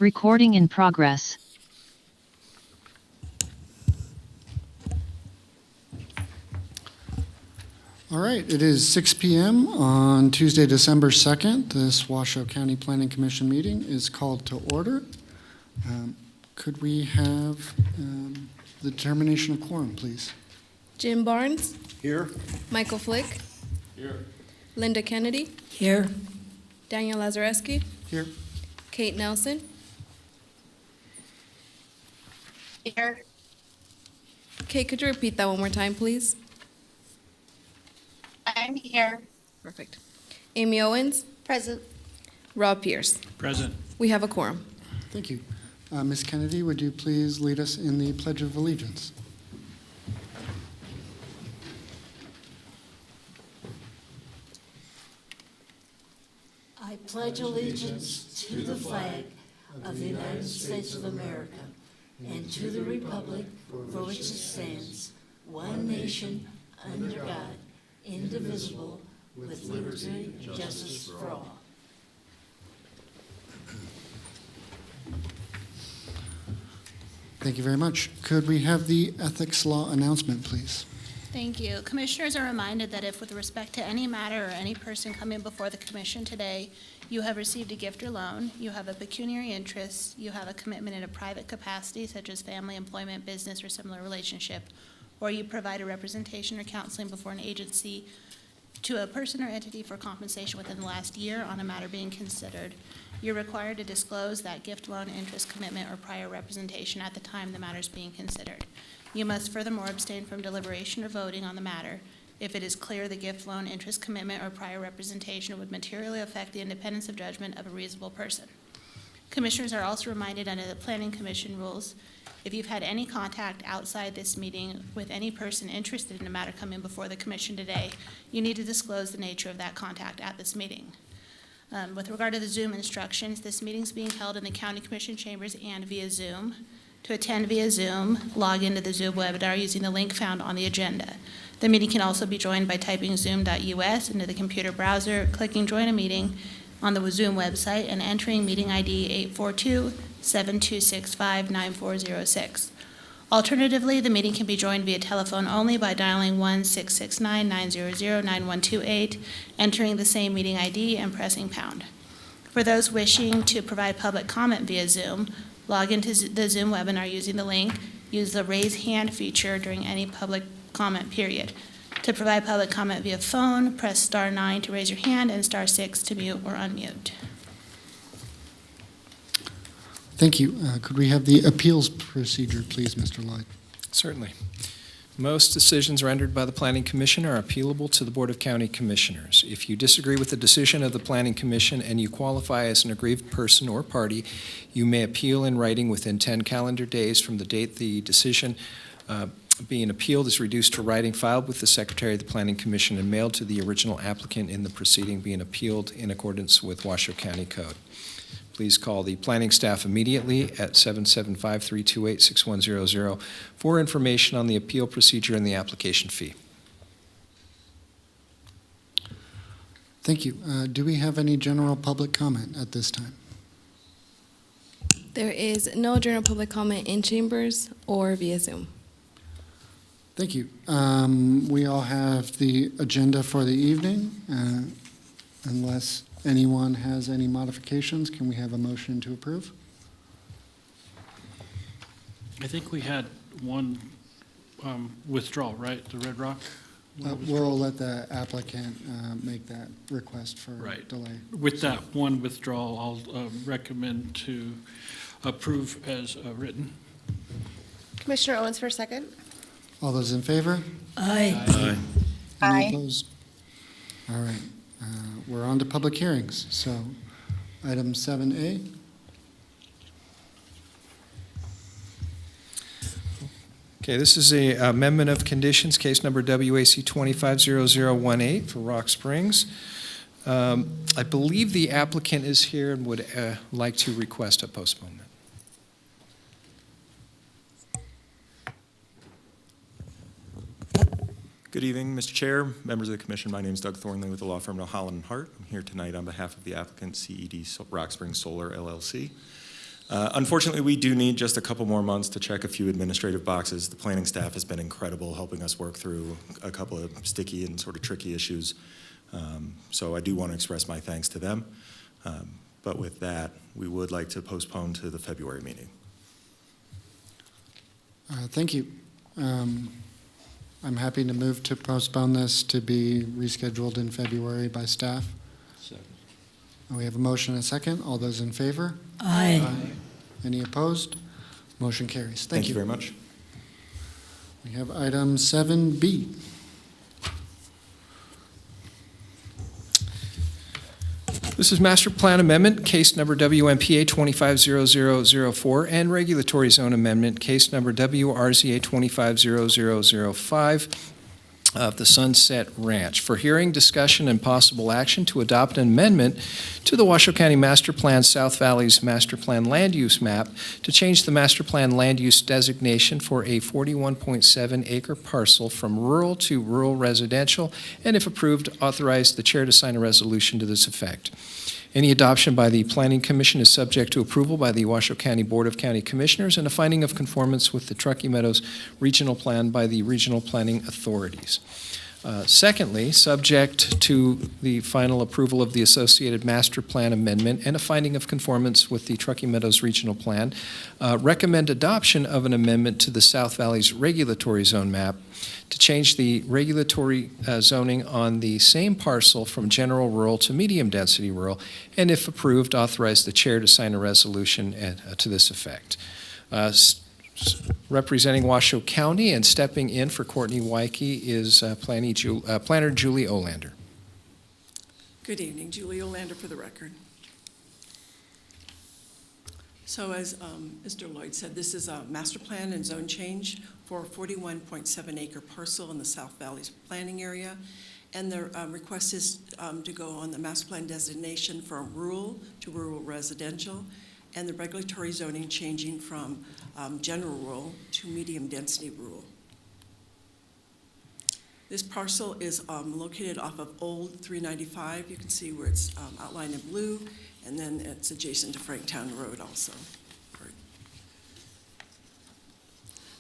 Recording in progress. All right, it is 6 p.m. on Tuesday, December 2nd. This Washoe County Planning Commission meeting is called to order. Could we have the determination of quorum, please? Jim Barnes. Here. Michael Flick. Here. Linda Kennedy. Here. Daniel Lazareski. Here. Kate Nelson. Here. Kate, could you repeat that one more time, please? I'm here. Perfect. Amy Owens. Present. Rob Pierce. Present. We have a quorum. Thank you. Ms. Kennedy, would you please lead us in the Pledge of Allegiance? I pledge allegiance to the flag of the United States of America and to the republic for which it stands, one nation, under God, indivisible, with liberty and justice for all. Thank you very much. Could we have the ethics law announcement, please? Thank you. Commissioners are reminded that if with respect to any matter or any person coming before the commission today, you have received a gift or loan, you have a pecuniary interest, you have a commitment in a private capacity such as family, employment, business, or similar relationship, or you provide a representation or counseling before an agency to a person or entity for compensation within the last year on a matter being considered, you're required to disclose that gift, loan, interest, commitment, or prior representation at the time the matter is being considered. You must furthermore abstain from deliberation or voting on the matter if it is clear the gift, loan, interest, commitment, or prior representation would materially affect the independence of judgment of a reasonable person. Commissioners are also reminded under the Planning Commission rules, if you've had any contact outside this meeting with any person interested in a matter coming before the commission today, you need to disclose the nature of that contact at this meeting. With regard to the Zoom instructions, this meeting is being held in the County Commission chambers and via Zoom. To attend via Zoom, log into the Zoom webinar using the link found on the agenda. The meeting can also be joined by typing zoom.us into the computer browser, clicking Join a Meeting on the Zoom website, and entering meeting ID 842-7265-9406. Alternatively, the meeting can be joined via telephone only by dialing 1-669-900-9128, entering the same meeting ID, and pressing pound. For those wishing to provide public comment via Zoom, log into the Zoom webinar using the link. Use the raise hand feature during any public comment period. To provide public comment via phone, press *9 to raise your hand and *6 to mute or unmute. Thank you. Could we have the appeals procedure, please, Mr. Lloyd? Certainly. Most decisions rendered by the Planning Commission are appealable to the Board of County Commissioners. If you disagree with the decision of the Planning Commission and you qualify as an aggrieved person or party, you may appeal in writing within 10 calendar days from the date the decision being appealed is reduced to writing, filed with the Secretary of the Planning Commission, and mailed to the original applicant in the proceeding being appealed in accordance with Washoe County Code. Please call the planning staff immediately at 775-328-6100 for information on the appeal procedure and the application fee. Thank you. Do we have any general public comment at this time? There is no general public comment in chambers or via Zoom. Thank you. We all have the agenda for the evening. Unless anyone has any modifications, can we have a motion to approve? I think we had one withdrawal, right? The Red Rock? We'll let the applicant make that request for Right. delay. With that one withdrawal, I'll recommend to approve as written. Commissioner Owens for a second. All those in favor? Aye. Any opposed? All right. We're on to public hearings. So item 7A. Okay, this is a amendment of conditions, case number WAC 250018 for Rock Springs. I believe the applicant is here and would like to request a postponement. Good evening, Mr. Chair, members of the Commission. My name is Doug Thornley with the law firm of Holland & Hart. I'm here tonight on behalf of the applicant, CED Rock Springs Solar, LLC. Unfortunately, we do need just a couple more months to check a few administrative boxes. The planning staff has been incredible helping us work through a couple of sticky and sort of tricky issues. So I do want to express my thanks to them. But with that, we would like to postpone to the February meeting. Thank you. I'm happy to move to postpone this to be rescheduled in February by staff. We have a motion and a second. All those in favor? Aye. Any opposed? Motion carries. Thank you very much. We have item 7B. This is Master Plan Amendment, case number WMPA 250004, and Regulatory Zone Amendment, case number WRZA 250005 of the Sunset Ranch, for hearing, discussion, and possible action to adopt an amendment to the Washoe County Master Plan South Valley's Master Plan Land Use Map to change the Master Plan Land Use designation for a 41.7 acre parcel from rural to rural residential, and if approved, authorize the chair to sign a resolution to this effect. Any adoption by the Planning Commission is subject to approval by the Washoe County Board of County Commissioners and a finding of conformance with the Truckee Meadows Regional Plan by the regional planning authorities. Secondly, subject to the final approval of the associated master plan amendment and a finding of conformance with the Truckee Meadows Regional Plan, recommend adoption of an amendment to the South Valley's regulatory zone map to change the regulatory zoning on the same parcel from general rural to medium density rural, and if approved, authorize the chair to sign a resolution to this effect. Representing Washoe County and stepping in for Courtney Wyke is Planner Julie Olander. Good evening, Julie Olander for the record. So as Mr. Lloyd said, this is a master plan and zone change for a 41.7 acre parcel in the South Valley's planning area. And the request is to go on the master plan designation from rural to rural residential, and the regulatory zoning changing from general rural to medium density rural. This parcel is located off of Old 395. You can see where it's outlined in blue, and then it's adjacent to Franktown Road also.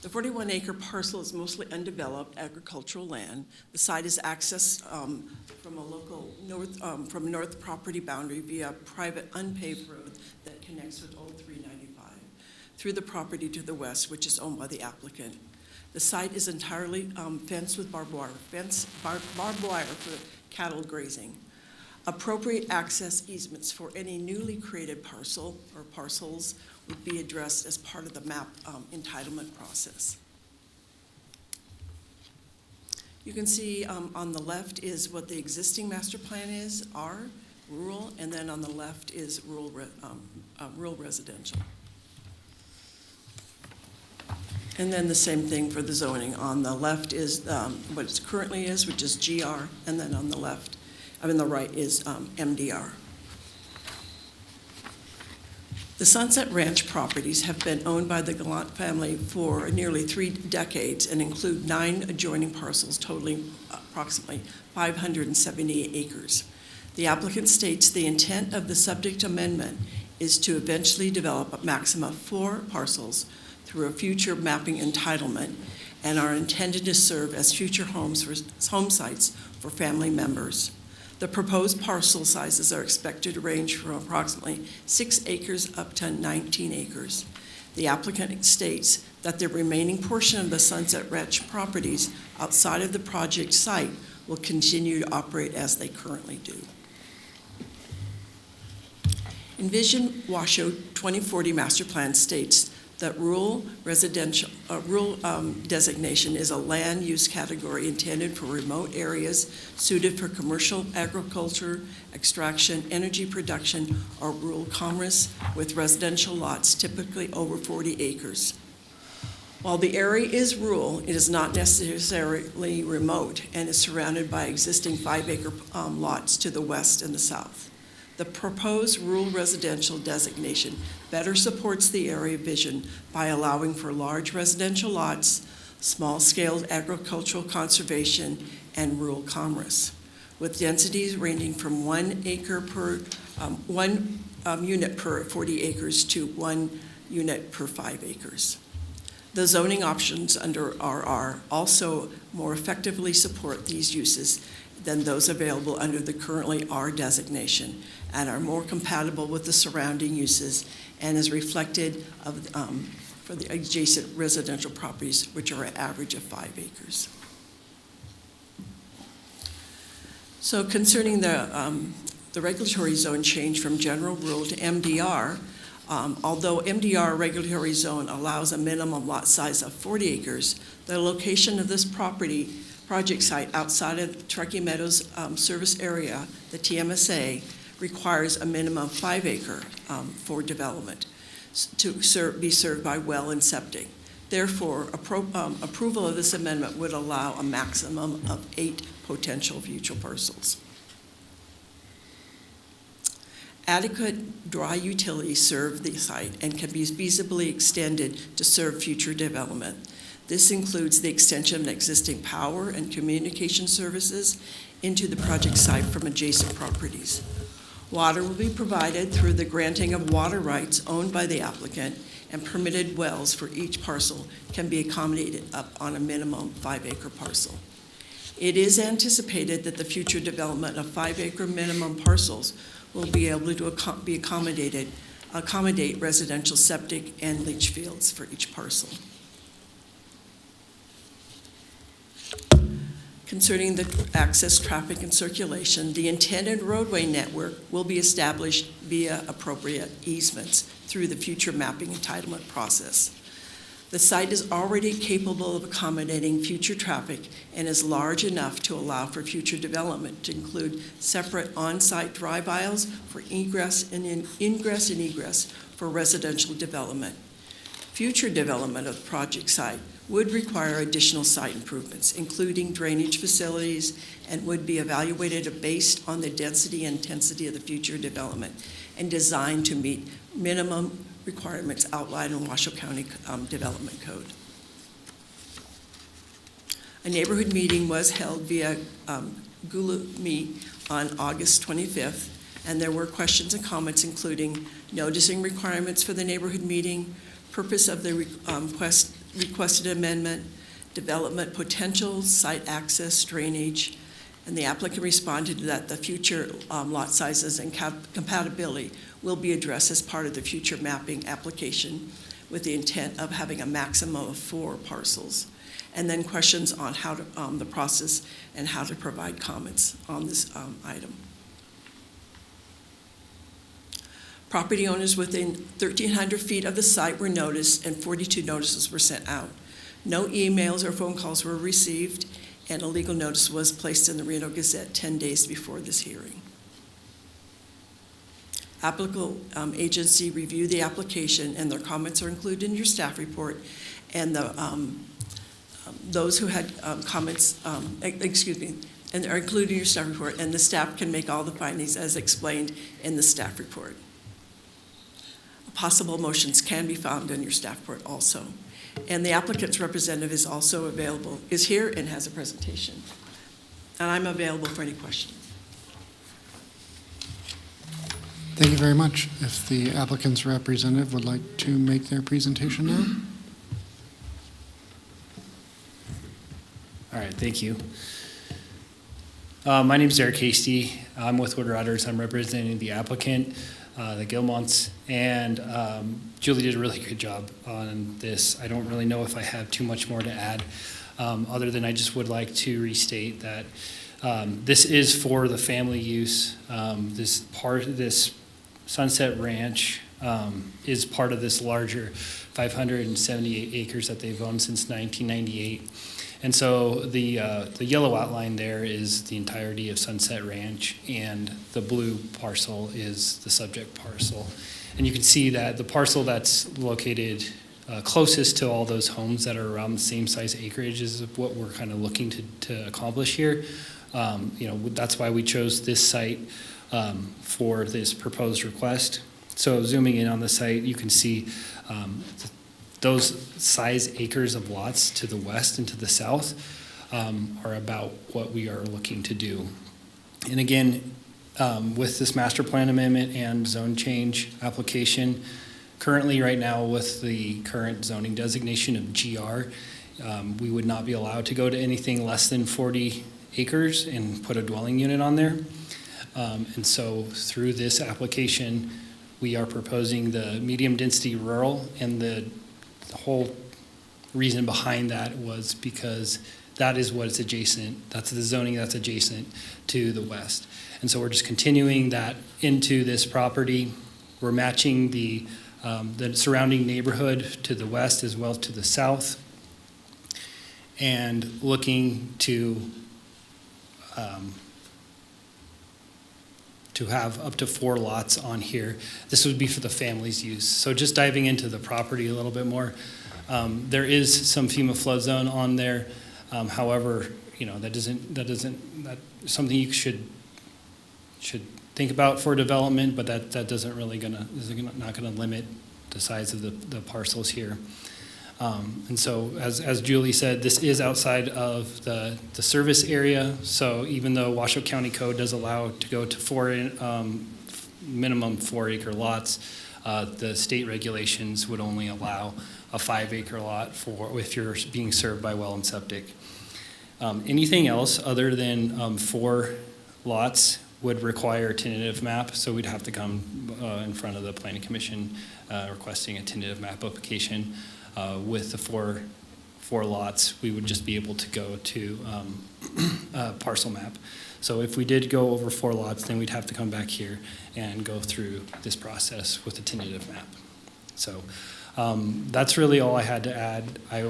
The 41-acre parcel is mostly undeveloped agricultural land. The site is accessed from a local north property boundary via a private unpaved road that connects with Old 395 through the property to the west, which is owned by the applicant. The site is entirely fenced with barbed wire for cattle grazing. Appropriate access easements for any newly created parcel or parcels would be addressed as part of the map entitlement process. You can see on the left is what the existing master plan is, R, rural, and then on the left is rural residential. And then the same thing for the zoning. On the left is what it currently is, which is GR, and then on the left, the right is MDR. The Sunset Ranch properties have been owned by the Gallant family for nearly 3 decades and include 9 adjoining parcels totaling approximately 578 acres. The applicant states the intent of the subject amendment is to eventually develop a maximum of 4 parcels through a future mapping entitlement and are intended to serve as future home sites for family members. The proposed parcel sizes are expected to range from approximately 6 acres up to 19 acres. The applicant states that the remaining portion of the Sunset Ranch properties outside of the project site will continue to operate as they currently do. Envision Washoe 2040 Master Plan states that rural designation is a land use category intended for remote areas suited for commercial, agriculture, extraction, energy production, or rural commerce with residential lots typically over 40 acres. While the area is rural, it is not necessarily remote and is surrounded by existing 5-acre lots to the west and the south. The proposed rural residential designation better supports the area vision by allowing for large residential lots, small-scale agricultural conservation, and rural commerce, with densities ranging from 1 unit per 40 acres to 1 unit per 5 acres. The zoning options under RR also more effectively support these uses than those available under the currently R designation and are more compatible with the surrounding uses and is reflected for the adjacent residential properties, which are an average of 5 acres. So concerning the regulatory zone change from general rule to MDR, although MDR regulatory zone allows a minimum lot size of 40 acres, the location of this project site outside of Truckee Meadows service area, the TMSA, requires a minimum 5 acre for development to be served by well and septic. Therefore, approval of this amendment would allow a maximum of 8 potential future parcels. Adequate dry utilities serve the site and can be feasibly extended to serve future development. This includes the extension of existing power and communication services into the project site from adjacent properties. Water will be provided through the granting of water rights owned by the applicant, and permitted wells for each parcel can be accommodated up on a minimum 5 acre parcel. It is anticipated that the future development of 5 acre minimum parcels will be able to accommodate residential septic and leach fields for each parcel. Concerning the access, traffic, and circulation, the intended roadway network will be established via appropriate easements through the future mapping entitlement process. The site is already capable of accommodating future traffic and is large enough to allow for future development to include separate on-site drive aisles for ingress and egress for residential development. Future development of the project site would require additional site improvements, including drainage facilities, and would be evaluated based on the density and intensity of the future development and designed to meet minimum requirements outlined in Washoe County Development Code. A neighborhood meeting was held via Google Meet on August 25th, and there were questions and comments including noticing requirements for the neighborhood meeting, purpose of the requested amendment, development potential, site access, drainage, and the applicant responded that the future lot sizes and compatibility will be addressed as part of the future mapping application with the intent of having a maximum of 4 parcels. And then questions on how to, the process and how to provide comments on this item. Property owners within 1,300 feet of the site were noticed and 42 notices were sent out. No emails or phone calls were received, and a legal notice was placed in the Reno Gazette 10 days before this hearing. Applicable agency reviewed the application, and their comments are included in your staff report, and those who had comments, and are included in your staff report, and the staff can make all the findings as explained in the staff report. Possible motions can be found in your staff report also. And the applicant's representative is also available, is here and has a presentation. And I'm available for any questions. Thank you very much. If the applicant's representative would like to make their presentation now. All right, thank you. My name is Eric Hasty. I'm with Wood Riders. I'm representing the applicant, the Gilmonts, and Julie did a really good job on this. I don't really know if I have too much more to add, other than I just would like to restate that this is for the family use. This Sunset Ranch is part of this larger 578 acres that they've owned since 1998. And so the yellow outline there is the entirety of Sunset Ranch, and the blue parcel is the subject parcel. And you can see that the parcel that's located closest to all those homes that are around the same size acreage is what we're kind of looking to accomplish here. That's why we chose this site for this proposed request. So zooming in on the site, you can see those size acres of lots to the west and to the south are about what we are looking to do. And again, with this master plan amendment and zone change application. Currently, right now, with the current zoning designation of GR, we would not be allowed to go to anything less than 40 acres and put a dwelling unit on there. And so through this application, we are proposing the medium density rural, and the whole reason behind that was because that is what is adjacent, that's the zoning that's adjacent to the west. And so we're just continuing that into this property. We're matching the surrounding neighborhood to the west as well as to the south, and looking to have up to 4 lots on here. This would be for the family's use. So just diving into the property a little bit more, there is some FEMA flood zone on there. However, you know, that's something you should think about for development, but that doesn't really not gonna limit the size of the parcels here. And so, as Julie said, this is outside of the service area. So even though Washoe County Code does allow to go to minimum 4 acre lots, the state regulations would only allow a 5 acre lot if you're being served by well and septic. Anything else other than 4 lots would require a tentative map, so we'd have to come in front of the Planning Commission requesting a tentative map application. With the four lots, we would just be able to go to parcel map. So if we did go over 4 lots, then we'd have to come back here and go through this process with a tentative map. So that's really all I had to add. I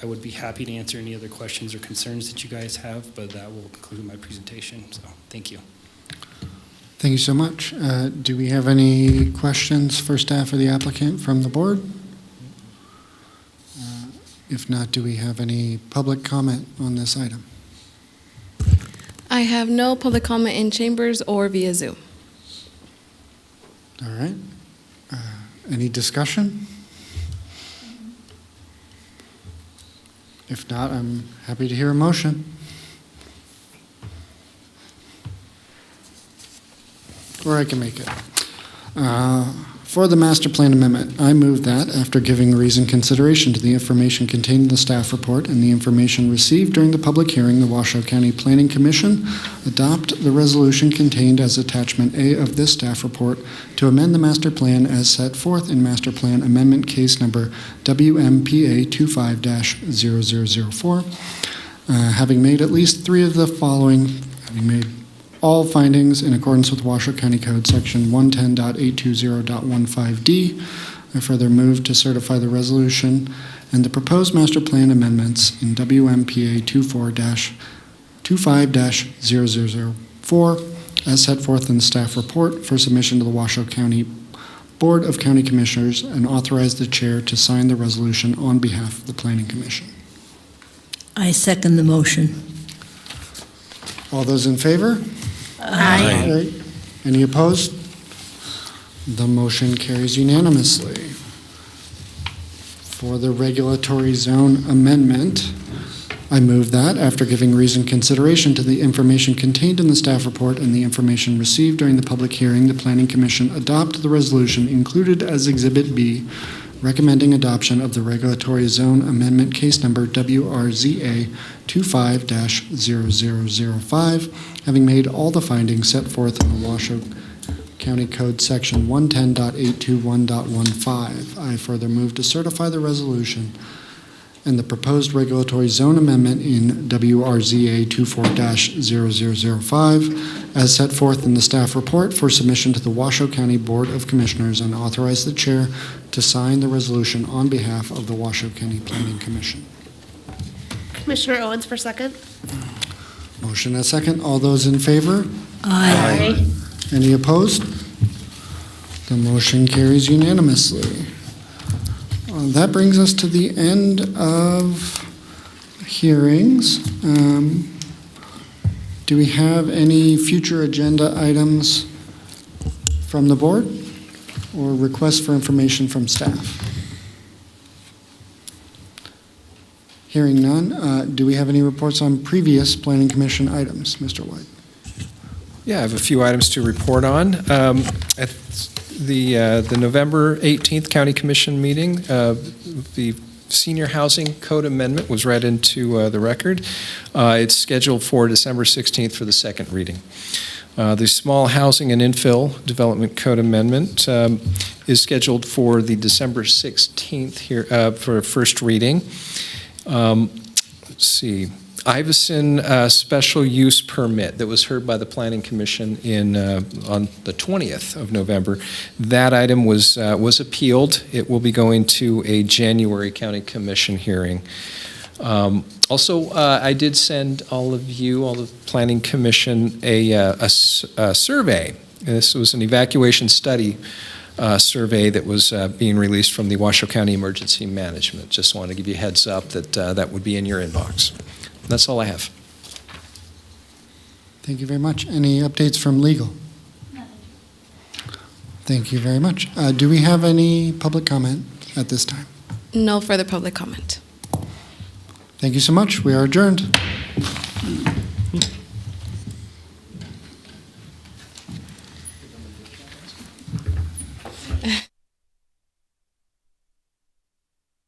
would be happy to answer any other questions or concerns that you guys have, but that will conclude my presentation. So thank you. Thank you so much. Do we have any questions for staff or the applicant from the board? If not, do we have any public comment on this item? I have no public comment in chambers or via Zoom. All right. Any discussion? If not, I'm happy to hear a motion. Or I can make it. For the master plan amendment, I move that, after giving reasoned consideration to the information contained in the staff report and the information received during the public hearing, the Washoe County Planning Commission adopt the resolution contained as attachment A of this staff report to amend the master plan as set forth in master plan amendment case number WMPA 25-0004, having made at least 3 of the following, having made all findings in accordance with Washoe County Code Section 110.820.15D. I further move to certify the resolution and the proposed master plan amendments in WMPA 25-0004 as set forth in the staff report for submission to the Washoe County Board of County Commissioners, and authorize the chair to sign the resolution on behalf of the Planning Commission. I second the motion. All those in favor? Aye. Any opposed? The motion carries unanimously. For the regulatory zone amendment, I move that, after giving reasoned consideration to the information contained in the staff report and the information received during the public hearing, the Planning Commission adopt the resolution included as Exhibit B, recommending adoption of the regulatory zone amendment case number WRZA 25-0005, having made all the findings set forth in the Washoe County Code Section 110.821.15. I further move to certify the resolution and the proposed regulatory zone amendment in WRZA 24-0005 as set forth in the staff report for submission to the Washoe County Board of Commissioners, and authorize the chair to sign the resolution on behalf of the Washoe County Planning Commission. Commissioner Owens for second. Motion and a second. All those in favor? Aye. Any opposed? The motion carries unanimously. That brings us to the end of hearings. Do we have any future agenda items from the board or requests for information from staff? Hearing none, do we have any reports on previous Planning Commission items, Mr. White? Yeah, I have a few items to report on. At the November 18th County Commission meeting, the Senior Housing Code Amendment was read into the record. It's scheduled for December 16th for the second reading. The Small Housing and Infill Development Code Amendment is scheduled for the December 16th here for first reading. Let's see. Iveson special use permit that was heard by the Planning Commission on the 20th of November. That item was appealed. It will be going to a January County Commission hearing. Also, I did send all of you, all the Planning Commission, a survey. This was an evacuation study survey that was being released from the Washoe County Emergency Management. Just wanted to give you a heads up that that would be in your inbox. That's all I have. Thank you very much. Any updates from legal? Thank you very much. Do we have any public comment at this time? No further public comment. Thank you so much. We are adjourned.